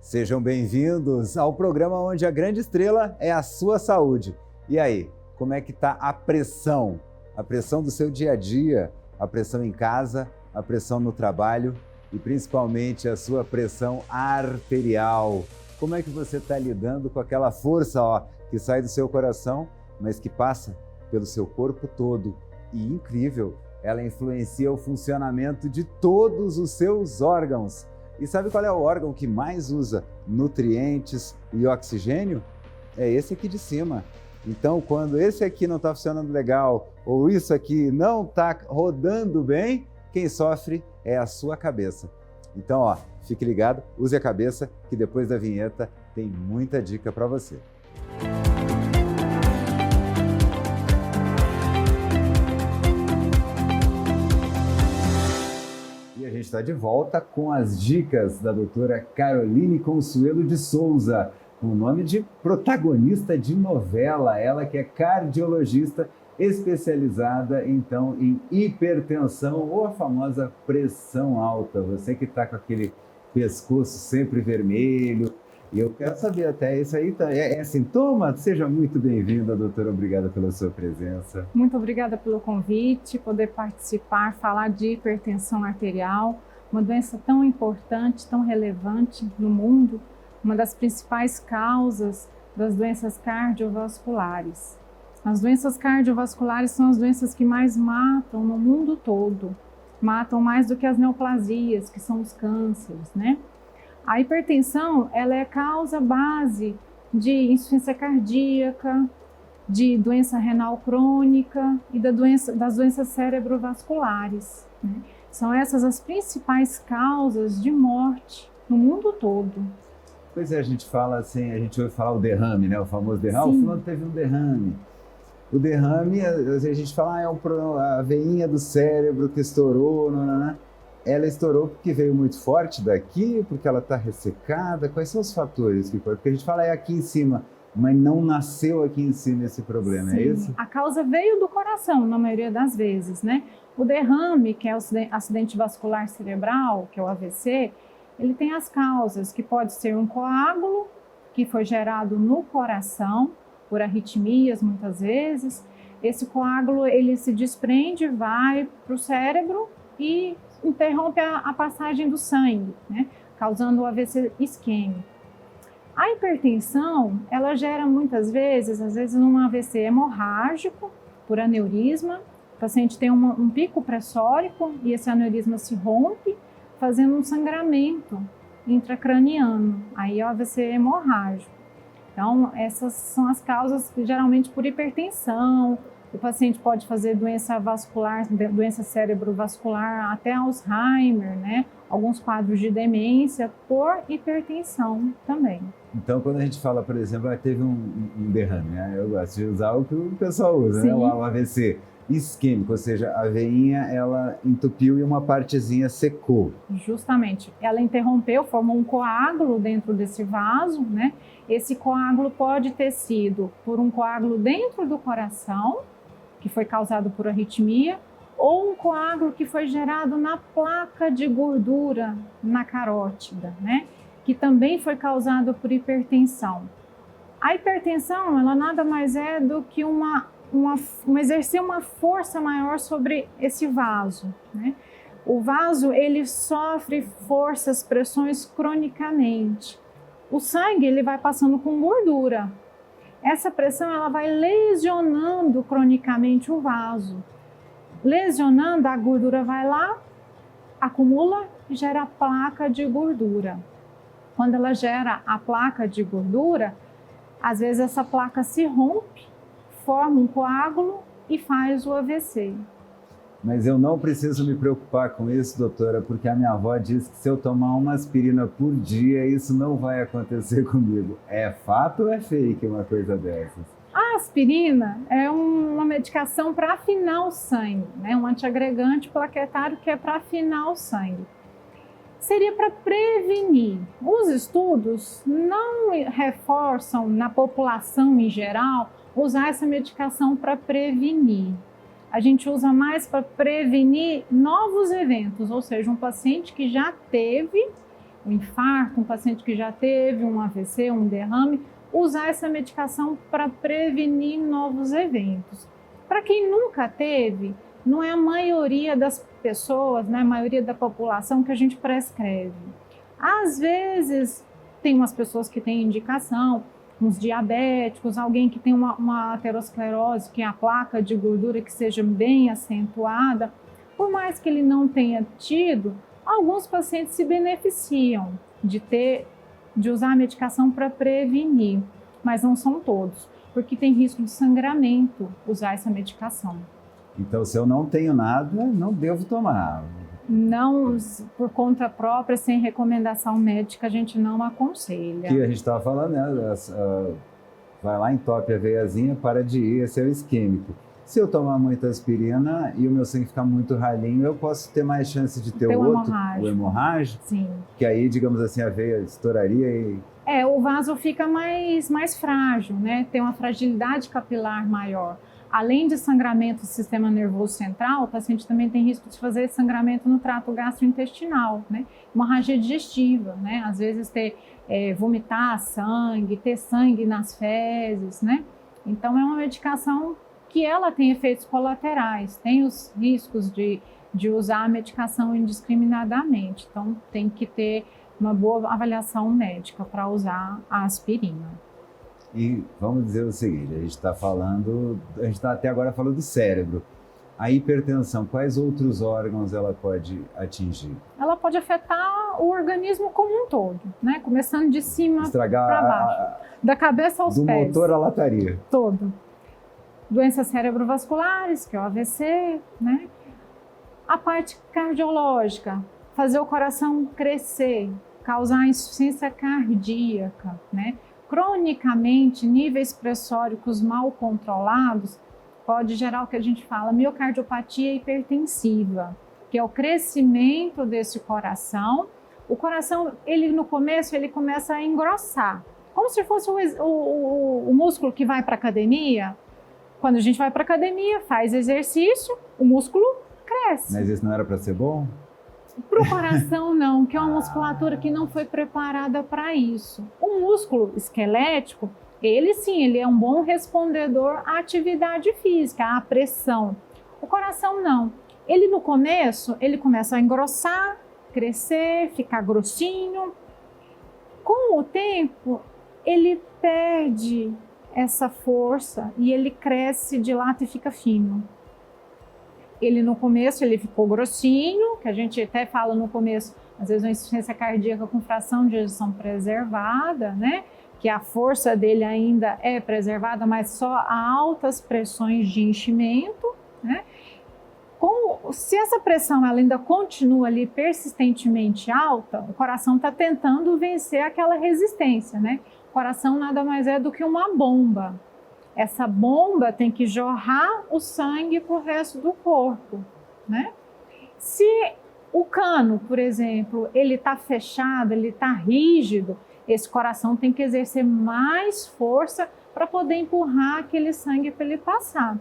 Sejam bem-vindos ao programa onde a grande estrela é a sua saúde. E aí, como é que está a pressão? A pressão do seu dia a dia, a pressão em casa, a pressão no trabalho e principalmente a sua pressão arterial. Como é que você está lidando com aquela força que sai do seu coração, mas que passa pelo seu corpo todo? E incrível, ela influencia o funcionamento de todos os seus órgãos. E sabe qual é o órgão que mais usa nutrientes e oxigênio? É esse aqui de cima. Então, quando esse aqui não está funcionando legal ou isso aqui não está rodando bem, quem sofre é a sua cabeça. Então, fique ligado, use a cabeça que depois da vinheta tem muita dica para você. A gente está de volta com as dicas da doutora Caroline Consuelo de Souza, com o nome de protagonista de novela, ela que é cardiologista especializada então em hipertensão ou a famosa pressão alta. Você que está com aquele pescoço sempre vermelho, e eu quero saber até isso aí é sintoma? Seja muito bem-vinda, doutora, obrigada pela sua presença. Muito obrigada pelo convite, poder participar, falar de hipertensão arterial, uma doença tão importante, tão relevante no mundo, uma das principais causas das doenças cardiovasculares. As doenças cardiovasculares são as doenças que mais matam no mundo todo, matam mais do que as neoplasias, que são os cânceres, né? A hipertensão, ela é a causa base de insuficiência cardíaca, de doença renal crônica e das doenças cerebrovasculares, né? São essas as principais causas de morte no mundo todo. Pois é, a gente fala assim, a gente ouve falar o derrame, né? O famoso derrame. Sim. O fulano teve um derrame. O derrame, a gente fala, é a veinha do cérebro que estourou, nanana. Ela estourou porque veio muito forte daqui, porque ela está ressecada? Quais são os fatores? Porque a gente fala é aqui em cima, mas não nasceu aqui em cima esse problema, Sim, é isso? A causa veio do coração, na maioria das vezes, né? O derrame, que é o acidente vascular cerebral, que é o AVC, ele tem as causas, que pode ser um coágulo, que foi gerado no coração, por arritmias muitas vezes. Esse coágulo, ele se desprende, vai para o cérebro e interrompe a passagem do sangue, né? Causando o AVC isquêmico. A hipertensão, ela gera muitas vezes, às vezes um AVC hemorrágico por aneurisma. O paciente tem um pico pressórico e esse aneurisma se rompe, fazendo um sangramento intracraniano. Aí é o AVC hemorrágico. Então, essas são as causas geralmente por hipertensão. O paciente pode fazer doença vascular, doença cerebrovascular, até Alzheimer, né? Alguns quadros de demência por hipertensão também. Então, quando a gente fala, por exemplo, teve um derrame, né? Eu gosto de usar o que o pessoal usa, né? O AVC isquêmico, ou seja, a veinha ela entupiu e uma partezinha secou. Justamente, ela interrompeu, formou um coágulo dentro desse vaso, né? Esse coágulo pode ter sido por um coágulo dentro do coração, que foi causado por arritmia, ou um coágulo que foi gerado na placa de gordura na carótida, né? Que também foi causado por hipertensão. A hipertensão, ela nada mais é do que exercer uma força maior sobre esse vaso, né? O vaso, ele sofre forças, pressões cronicamente. O sangue, ele vai passando com gordura. Essa pressão, ela vai lesionando cronicamente o vaso. Lesionando, a gordura vai lá, acumula e gera a placa de gordura. Quando ela gera a placa de gordura, às vezes essa placa se rompe, forma um coágulo e faz o AVC. Mas eu não preciso me preocupar com isso, doutora, porque a minha avó diz que se eu tomar uma aspirina por dia, isso não vai acontecer comigo. É fato ou é fake uma coisa dessas? A aspirina é uma medicação para afinar o sangue, né? Um antiagregante plaquetário que é para afinar o sangue. Seria para prevenir. Os estudos não reforçam na população em geral usar essa medicação para prevenir. A gente usa mais para prevenir novos eventos, ou seja, um paciente que já teve um infarto, um paciente que já teve um AVC, um derrame, usar essa medicação para prevenir novos eventos. Para quem nunca teve, não é a maioria das pessoas, não é a maioria da população que a gente prescreve. Às vezes, tem umas pessoas que têm indicação, uns diabéticos, alguém que tem uma aterosclerose, que é a placa de gordura que seja bem acentuada. Por mais que ele não tenha tido, alguns pacientes se beneficiam de usar a medicação para prevenir, mas não são todos, porque tem risco de sangramento usar essa medicação. Então, se eu não tenho nada, não devo tomar. Não, por conta própria, sem recomendação médica, a gente não aconselha. Que a gente estava falando, né? Vai lá, entope a veiazinha, para de ir, esse é o isquêmico. Se eu tomar muita aspirina e o meu sangue ficar muito ralinho, eu posso ter mais chance de ter o outro, o hemorrágico? Sim. Que aí, digamos assim, a veia estouraria e... O vaso fica mais frágil, né? Tem uma fragilidade capilar maior. Além de sangramento do sistema nervoso central, o paciente também tem risco de fazer sangramento no trato gastrointestinal, né? Hemorragia digestiva, né? Às vezes vomitar sangue, ter sangue nas fezes, né? Então é uma medicação que ela tem efeitos colaterais, tem os riscos de usar a medicação indiscriminadamente. Então tem que ter uma boa avaliação médica para usar a aspirina. E vamos dizer o seguinte, a gente está até agora falando do cérebro. A hipertensão, quais outros órgãos ela pode atingir? Ela pode afetar o organismo como um todo, né? Começando de cima para baixo, da cabeça aos pés. Do motor à lataria. Todo. Doenças cerebrovasculares, que é o AVC, né? A parte cardiológica, fazer o coração crescer, causar insuficiência cardíaca, né? Cronicamente, níveis pressóricos mal controlados pode gerar o que a gente fala miocardiopatia hipertensiva, que é o crescimento desse coração. O coração, no começo, ele começa a engrossar, como se fosse o músculo que vai para a academia. Quando a gente vai para a academia, faz exercício, o músculo cresce. Mas isso não era para ser bom? Para o coração não, que é uma musculatura que não foi preparada para isso. O músculo esquelético, ele sim, ele é um bom respondedor à atividade física, à pressão. O coração não. Ele no começo, ele começa a engrossar, crescer, ficar grossinho. Com o tempo, ele perde essa força e ele cresce, dilata e fica fino. Ele no começo ele ficou grossinho, que a gente até fala no começo, às vezes uma insuficiência cardíaca com fração de ejeção preservada, né? Que a força dele ainda é preservada, mas só a altas pressões de enchimento, né? Se essa pressão ela ainda continua ali persistentemente alta, o coração está tentando vencer aquela resistência, né? O coração nada mais é do que uma bomba. Essa bomba tem que jorrar o sangue para o resto do corpo, né? Se o cano, por exemplo, ele está fechado, ele está rígido, esse coração tem que exercer mais força para poder empurrar aquele sangue para ele passar.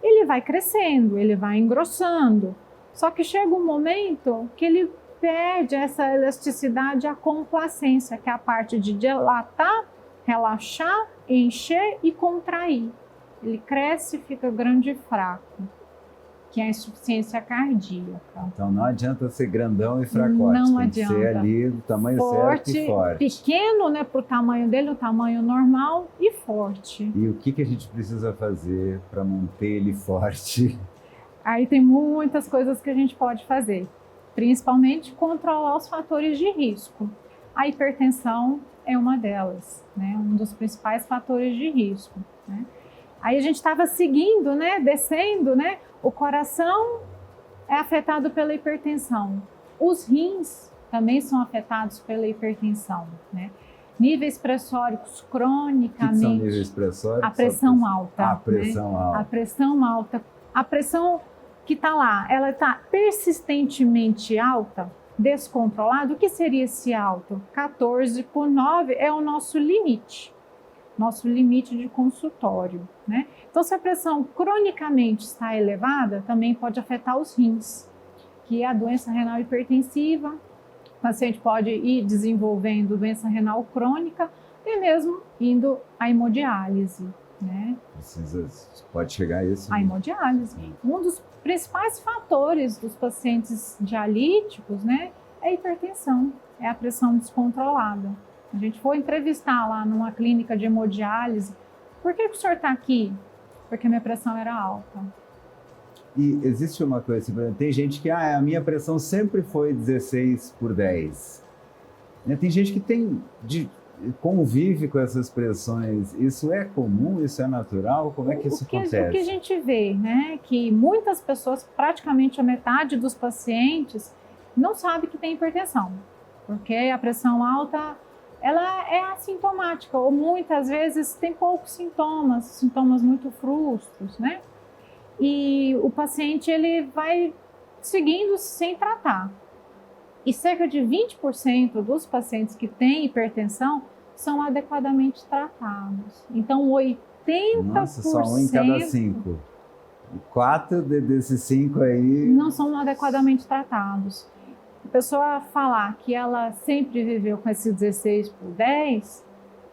Ele vai crescendo, ele vai engrossando, só que chega um momento que ele perde essa elasticidade, a complacência, que é a parte de dilatar, relaxar, encher e contrair. Ele cresce e fica grande e fraco, que é a insuficiência cardíaca. Então não adianta ser grandão e fracote, não tem adianta. Que ser ali do tamanho certo e forte. Pequeno, né, para o tamanho dele, o tamanho normal e forte. E o que a gente precisa fazer para manter ele forte? Aí tem muitas coisas que a gente pode fazer, principalmente controlar os fatores de risco. A hipertensão é uma delas, né? Um dos principais fatores de risco, né? Aí a gente estava seguindo, né? Descendo, né? O coração é afetado pela hipertensão. Os rins também são afetados pela hipertensão, né? Níveis pressóricos cronicamente. O que são níveis pressóricos? A pressão alta. A pressão alta. A pressão alta. A pressão que está lá, ela está persistentemente alta, descontrolado. O que seria esse alto? 14/9 é o nosso limite de consultório, né? Então, se a pressão cronicamente está elevada, também pode afetar os rins, que é a doença renal hipertensiva, O paciente pode ir desenvolvendo doença renal crônica e mesmo indo à hemodiálise, né? Pode chegar a isso? A hemodiálise. Um dos principais fatores dos pacientes dialíticos, né, é a hipertensão, é a pressão descontrolada. A gente foi entrevistar lá numa clínica de hemodiálise. Por que o senhor está aqui? Porque minha pressão era alta. E existe uma coisa, tem gente que a minha pressão sempre foi 16/10. Tem gente que convive com essas pressões. Isso é comum? Isso é natural? Como é que isso acontece? O que a gente vê, né, que muitas pessoas, praticamente a metade dos pacientes, não sabe que tem hipertensão, porque a pressão alta, ela é assintomática, ou muitas vezes tem poucos sintomas muito frustros, né? E o paciente, ele vai seguindo sem tratar. E cerca de 20% dos pacientes que têm hipertensão são adequadamente tratados. Então, 80%... Nossa, só 1 em cada 5. 4 desses 5 aí... não são adequadamente tratados. A pessoa falar que ela sempre viveu com esse 16/10,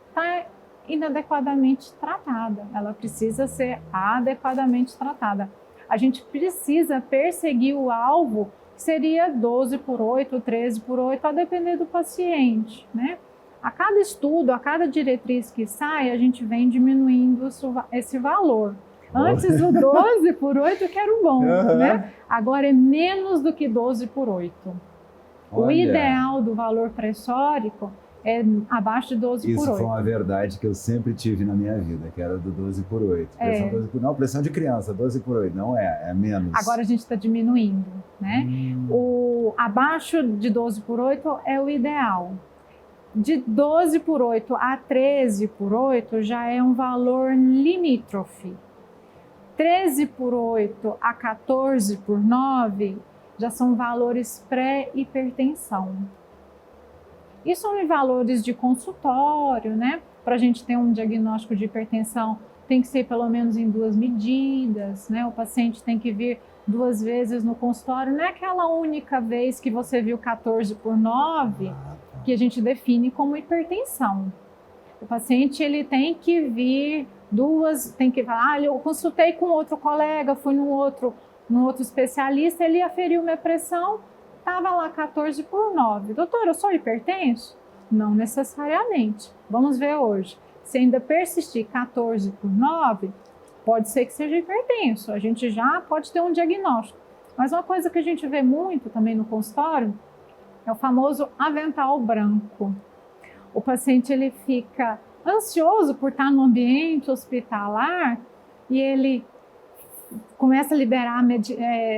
está inadequadamente tratada. Ela precisa ser adequadamente tratada. A gente precisa perseguir o alvo, que seria 12/8, 13/8, a depender do paciente, né? A cada estudo, a cada diretriz que sai, a gente vem diminuindo esse valor. Antes o 12/8 que era o bom, né? Agora é menos do que 12/8. O ideal do valor pressórico é abaixo de 12/8. Isso foi uma verdade que eu sempre tive na minha vida, que era do 12/8. Não, pressão de criança, 12/8, não é menos. Agora a gente está diminuindo, né? Abaixo de 12/8 é o ideal. De 12/8 a 13/8 já é um valor limítrofe. 13/8 a 14/9 já são valores pré-hipertensão. Isso são valores de consultório, né? Para a gente ter um diagnóstico de hipertensão, tem que ser pelo menos em 2 medidas, né? O paciente tem que vir 2 vezes no consultório, não é aquela única vez que você viu 14/9 que a gente define como hipertensão. O paciente, ele tem que vir 2, tem que falar, eu consultei com outro colega, fui num outro especialista, ele aferiu minha pressão, estava lá 14/9. Doutor, eu sou hipertenso? Não necessariamente. Vamos ver hoje. Se ainda persistir 14/9, pode ser que seja hipertenso. A gente já pode ter um diagnóstico. Mas uma coisa que a gente vê muito também no consultório é o famoso avental branco. O paciente, ele fica ansioso por estar no ambiente hospitalar e ele começa a liberar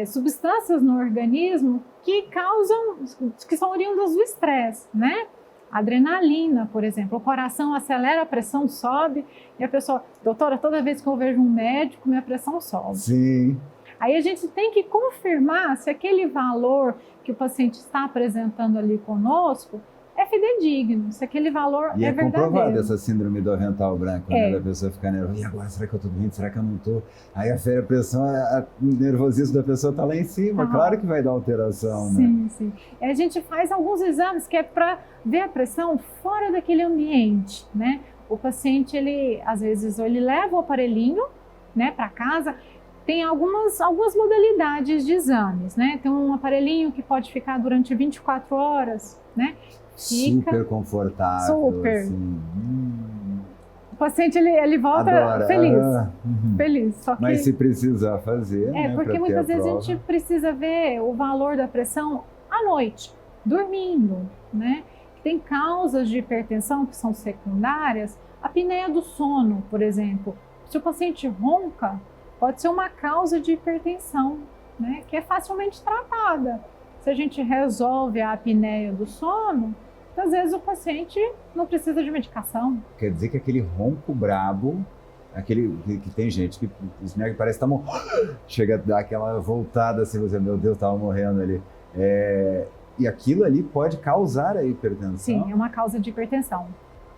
substâncias no organismo que são oriundas do estresse, né? Adrenalina, por exemplo. O coração acelera, a pressão sobe e a pessoa, doutora, toda vez que eu vejo um médico, minha pressão sobe. Sim. Aí a gente tem que confirmar se aquele valor que o paciente está apresentando ali conosco é fidedigno, se aquele valor é verdadeiro. E é comprovado essa síndrome do avental branco, né? Da pessoa ficar nervosa. E agora, será que eu estou doente? Será que eu não estou? Aí a pressão, o nervosismo da pessoa está lá em cima. Claro que vai dar alteração, sim, né? Sim. A gente faz alguns exames que é para ver a pressão fora daquele ambiente, né? O paciente, às vezes, ele leva o aparelhinho, né, para casa. Tem algumas modalidades de exames, né? Tem um aparelhinho que pode ficar durante 24 horas, né? Super confortável. Super. Assim. O paciente, ele volta Adora. feliz. Feliz. Só que... Mas se precisar fazer, né? Porque muitas vezes a gente precisa ver o valor da pressão à noite, dormindo, né? Tem causas de hipertensão que são secundárias. A apneia do sono, por exemplo. Se o paciente ronca, pode ser uma causa de hipertensão, né? Que é facilmente tratada. Se a gente resolve a apneia do sono, às vezes o paciente não precisa de medicação. Quer dizer que aquele ronco brabo, aquele que tem gente que parece que chega a dar aquela voltada assim, você, meu Deus, estava morrendo ali. E aquilo ali pode causar a hipertensão? Sim, é uma causa de hipertensão,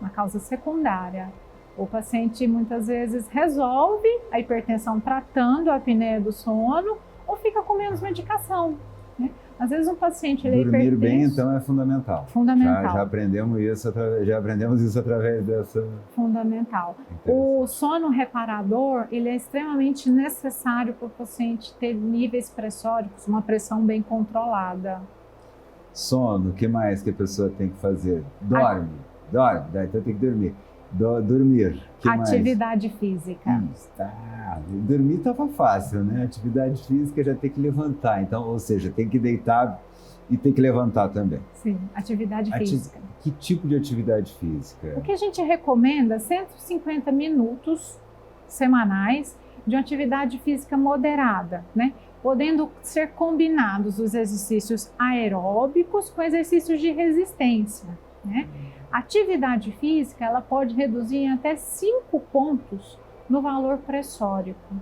uma causa secundária. O paciente muitas vezes resolve a hipertensão tratando a apneia do sono ou fica com menos medicação, né? Às vezes um paciente ele é Dormir hipertenso. bem, então, é fundamental. Fundamental. Já aprendemos isso através dessa... Fundamental. O sono reparador, ele é extremamente necessário para o paciente ter níveis pressóricos, uma pressão bem controlada. Sono, o que mais que a pessoa tem que fazer? Dorme, então tem que dormir. Dormir, que atividade física. Dormir estava fácil, né? Atividade física já tem que levantar, então, ou seja, tem que deitar e tem que levantar também. Sim, atividade física. Que tipo de atividade física? O que a gente recomenda, 150 minutos semanais de uma atividade física moderada, né? Podendo ser combinados os exercícios aeróbicos com exercícios de resistência, né? A atividade física, ela pode reduzir em até 5 pontos no valor pressórico.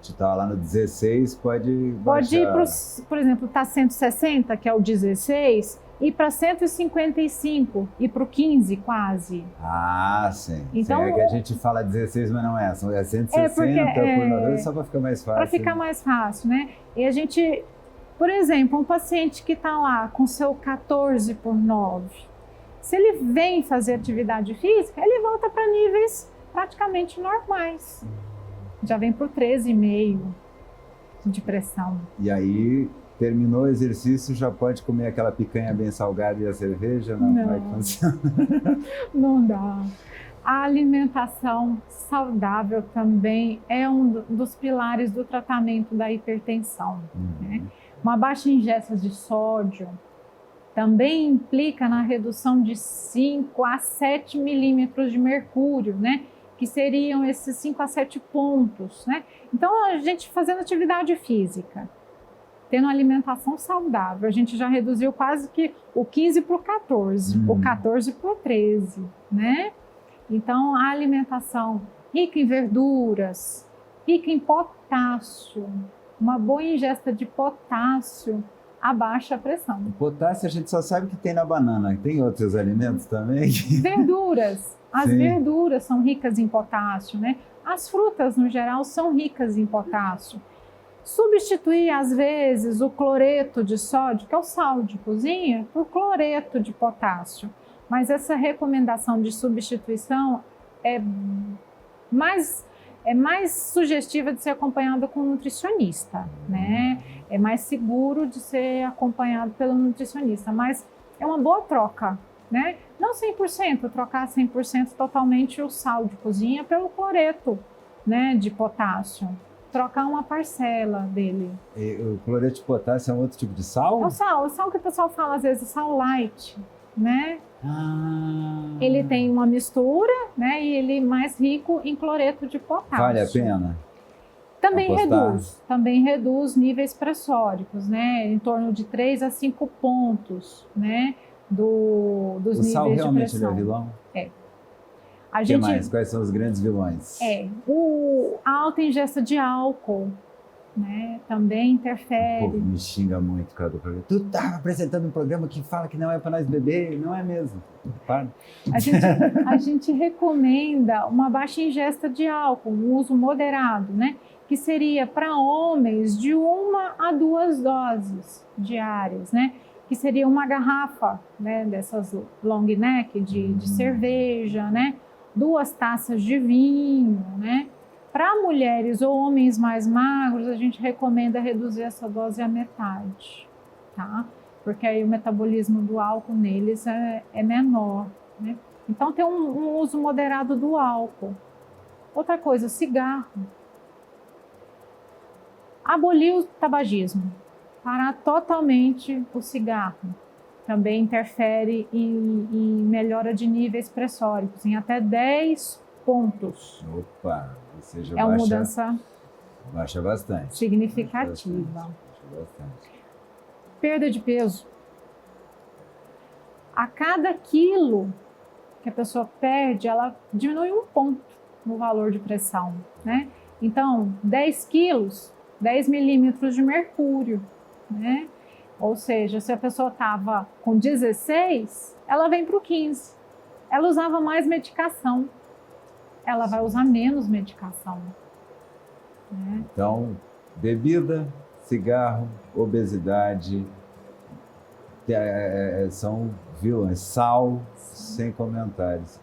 Se está lá no 16, pode baixar. Pode ir para, por exemplo, está 160, que é o 16, ir para 155, ir para o 15 quase. Sim. Então, é que a gente fala 16, mas não é. São 160 só para ficar mais fácil. Para ficar mais fácil, né? E a gente, por exemplo, um paciente que está lá com seu 14/9, se ele vem fazer atividade física, ele volta para níveis praticamente normais. Já vem para o 13,5 de pressão. E aí, terminou o exercício, já pode comer aquela picanha bem salgada e a cerveja? Não. Como é que funciona? Não dá. A alimentação saudável também é um dos pilares do tratamento da hipertensão. Né? Uma baixa ingesta de sódio também implica na redução de 5 a 7 milímetros de mercúrio, né? Que seriam esses 5 a 7 pontos, né? Então, a gente fazendo atividade física, tendo alimentação saudável, a gente já reduziu quase que o 15 para o 14, o 14 para o 13, né? Então, a alimentação rica em verduras, rica em potássio, uma boa ingesta de potássio abaixa a pressão. O potássio a gente só sabe que tem na banana. Tem outros alimentos também? Verduras. As verduras são ricas em potássio, né? As frutas, no geral, são ricas em potássio. Substituir, às vezes, o cloreto de sódio, que é o sal de cozinha, por cloreto de potássio. Mas essa recomendação de substituição é mais sugestiva de ser acompanhada com um nutricionista, né? É mais seguro de ser acompanhado pelo nutricionista, mas é uma boa troca, né? Não 100%, trocar 100% totalmente o sal de cozinha pelo cloreto, né, de potássio. Trocar uma parcela dele. E o cloreto de potássio é um outro tipo de sal? É o sal que o pessoal fala às vezes, sal light, né? Ele tem uma mistura, né, e ele é mais rico em cloreto de potássio. Vale a pena? Também reduz níveis pressóricos, né, em torno de 3 a 5 pontos, né, dos níveis de pressão. O sal realmente é vilão? É. O que mais? Quais são os grandes vilões? A alta ingesta de álcool, né, também interfere. O povo me xinga muito por causa do programa. Tu tá apresentando um programa que fala que não é para nós beber, não é mesmo. Para. A gente recomenda uma baixa ingesta de álcool, um uso moderado, né, que seria para homens de 1 a 2 doses diárias, né, que seria uma garrafa, né, dessas long neck de cerveja, né, 2 taças de vinho, né. Para mulheres ou homens mais magros, a gente recomenda reduzir essa dose à metade, tá? Porque aí o metabolismo do álcool neles é menor, né? Então, tem um uso moderado do álcool. Outra coisa, cigarro. Abolir o tabagismo. Parar totalmente o cigarro. Também interfere em melhora de níveis pressóricos, em até 10 pontos. Opa! Ou seja, uma mudança bastante. Significativa. Bastante. Perda de peso. A cada quilo que a pessoa perde, ela diminui 1 ponto no valor de pressão, né? Então, 10 quilos, 10 milímetros de mercúrio, né? Ou seja, se a pessoa estava com 16, ela vem para o 15. Ela usava mais medicação. Ela vai usar menos medicação. Né? Então, bebida, cigarro, obesidade, São vilões. Sal, sem comentários.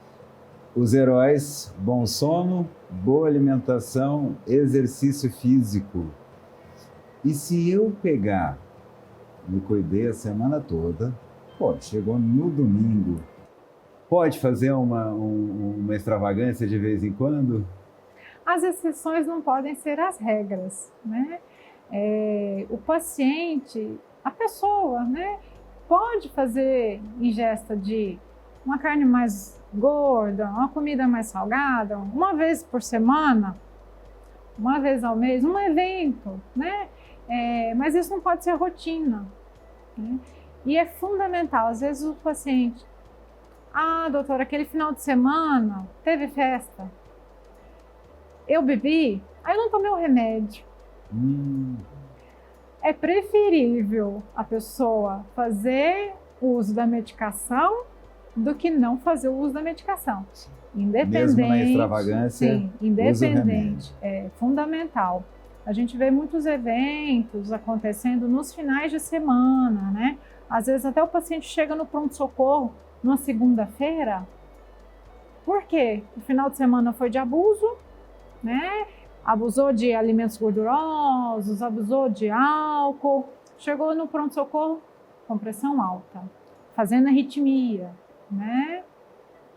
Os heróis, bom sono, boa alimentação, exercício físico. E se eu pegar, me cuidei a semana toda, chegou no domingo, pode fazer uma extravagância de vez em quando? As exceções não podem ser as regras, né? O paciente, a pessoa, né, pode fazer ingesta de uma carne mais gorda, uma comida mais salgada, uma vez por semana, uma vez ao mês, um evento, né? Mas isso não pode ser rotina, né? E é fundamental, às vezes o paciente, doutora, aquele final de semana teve festa, eu bebi, aí eu não tomei o remédio. É preferível a pessoa fazer o uso da medicação do que não fazer o uso da medicação. Independente, mesmo na extravagância, sim, independente, é fundamental. A gente vê muitos eventos acontecendo nos finais de semana, né? Às vezes até o paciente chega no pronto-socorro numa segunda-feira. Por quê? O final de semana foi de abuso, né? Abusou de alimentos gordurosos, abusou de álcool, chegou no pronto-socorro com pressão alta, fazendo arritmia, né?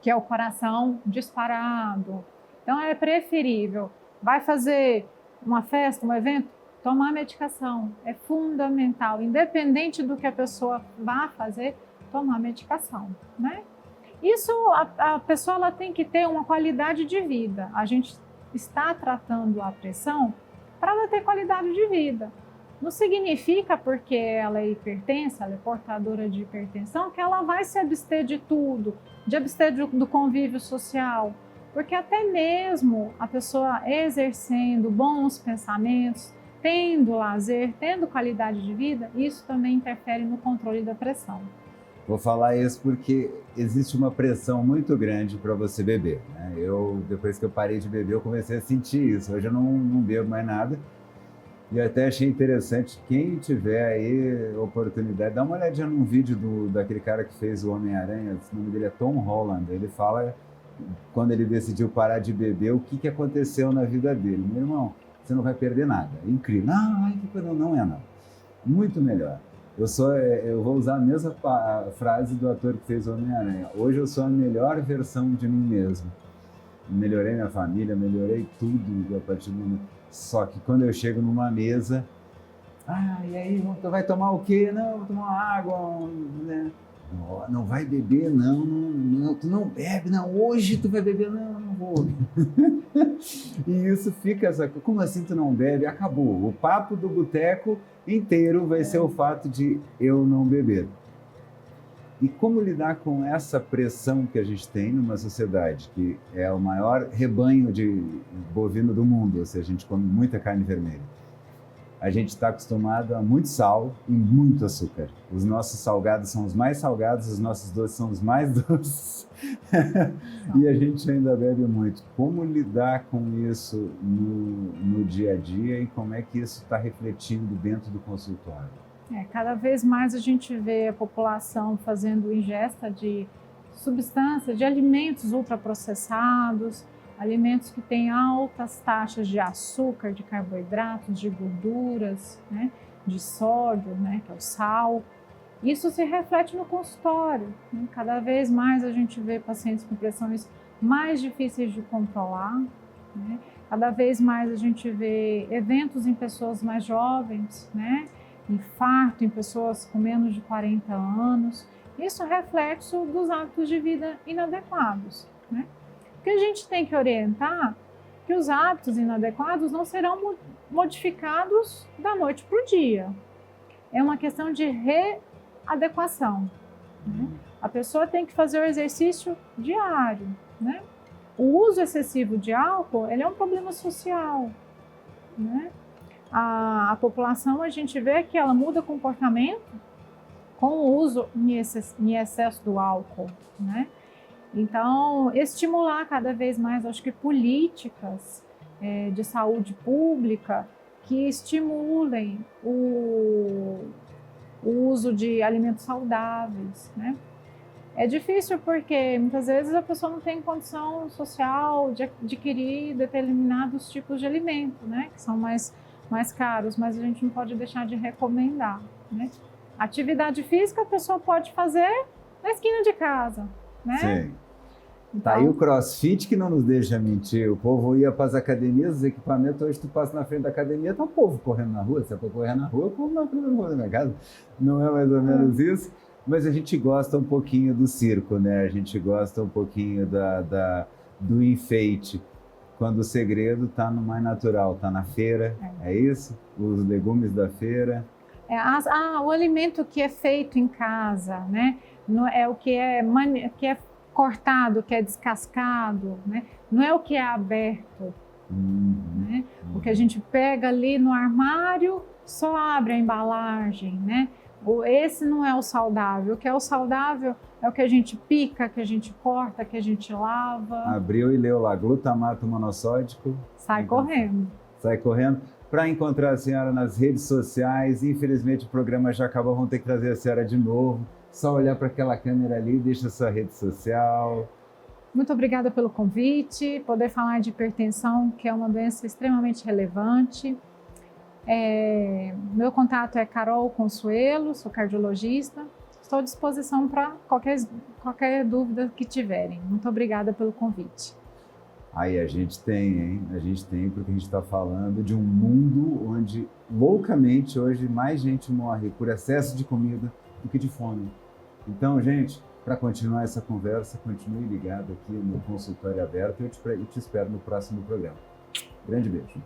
Que é o coração disparado. Então é preferível, vai fazer uma festa, um evento, tomar medicação. É fundamental, independente do que a pessoa vá fazer, tomar medicação, né? Isso, a pessoa ela tem que ter uma qualidade de vida. A gente está tratando a pressão para ela ter qualidade de vida. Não significa porque ela é hipertensa, ela é portadora de hipertensão, que ela vai se abster de tudo, de abster do convívio social. Porque até mesmo a pessoa exercendo bons pensamentos, tendo lazer, tendo qualidade de vida, isso também interfere no controle da pressão. Vou falar isso porque existe uma pressão muito grande para você beber, né? Depois que eu parei de beber, eu comecei a sentir isso. Hoje eu não bebo mais nada. E eu até achei interessante, quem tiver aí oportunidade, dá uma olhadinha num vídeo daquele cara que fez o Homem-Aranha, o nome dele é Tom Holland. Ele fala, quando ele decidiu parar de beber, o que aconteceu na vida dele. Meu irmão, você não vai perder nada. É incrível. Não é não. Muito melhor. Eu vou usar a mesma frase do ator que fez o Homem-Aranha. Hoje eu sou a melhor versão de mim mesmo. Melhorei minha família, melhorei tudo a partir do momento. Só que quando eu chego numa mesa, e aí, tu vai tomar o quê? Não, vou tomar uma água, né? Não vai beber, não, tu não bebe, não, hoje tu vai beber, não vou. E isso fica, como assim tu não bebe? Acabou, o papo do boteco inteiro vai ser o fato de eu não beber. E como lidar com essa pressão que a gente tem numa sociedade que é o maior rebanho de bovino do mundo, ou seja, a gente come muita carne vermelha. A gente está acostumado a muito sal e muito açúcar. Os nossos salgados são os mais salgados, os nossos doces são os mais doces. E a gente ainda bebe muito. Como lidar com isso no dia a dia e como é que isso está refletindo dentro do consultório? Cada vez mais a gente vê a população fazendo ingesta de substâncias, de alimentos ultraprocessados, alimentos que têm altas taxas de açúcar, de carboidratos, de gorduras, né, de sódio, né, que é o sal. Isso se reflete no consultório, né? Cada vez mais a gente vê pacientes com pressões mais difíceis de controlar, né? Cada vez mais a gente vê eventos em pessoas mais jovens, né? Infarto em pessoas com menos de 40 anos. Isso é reflexo dos hábitos de vida inadequados, né? Porque a gente tem que orientar que os hábitos inadequados não serão modificados da noite para o dia. É uma questão de readequação, né? A pessoa tem que fazer o exercício diário, né? O uso excessivo de álcool, ele é um problema social, né? A população, a gente vê que ela muda comportamento com o uso em excesso do álcool, né? Então, estimular cada vez mais, acho que políticas de saúde pública que estimulem o uso de alimentos saudáveis, né? É difícil porque muitas vezes a pessoa não tem condição social de adquirir determinados tipos de alimento, né? Que são mais caros, mas a gente não pode deixar de recomendar, né? Atividade física a pessoa pode fazer na esquina de casa, né? Sim. Então, Tá aí o CrossFit que não nos deixa mentir. O povo ia para as academias, os equipamentos, hoje tu passa na frente da academia, tá o povo correndo na rua. Se é para correr na rua, o povo na frente da rua da minha casa. Não é mais ou menos isso? Mas a gente gosta um pouquinho do circo, né? A gente gosta um pouquinho do enfeite. Quando o segredo está no mais natural, está na feira, é isso? Os legumes da feira. o alimento que é feito em casa, né? É o que é cortado, que é descascado, né? Não é o que é aberto, né? O que a gente pega ali no armário, só abre a embalagem, né? Esse não é o saudável. O que é o saudável é o que a gente pica, que a gente corta, que a gente lava. Abriu e leu lá, glutamato monossódico. Sai correndo. Sai correndo. Para encontrar a senhora nas redes sociais, infelizmente o programa já acabou, vão ter que trazer a senhora de novo. Só olhar para aquela câmera ali, deixa a sua rede social. Muito obrigada pelo convite, poder falar de hipertensão, que é uma doença extremamente relevante. Meu contato é Carol Consuelo, sou cardiologista. Estou à disposição para qualquer dúvida que tiverem. Muito obrigada pelo convite. Aí a gente tem, hein? A gente tem, porque a gente está falando de um mundo onde, loucamente, hoje mais gente morre por excesso de comida do que de fome. Então, gente, para continuar essa conversa, continue ligado aqui no Consultório Aberto e eu te espero no próximo programa. Grande beijo.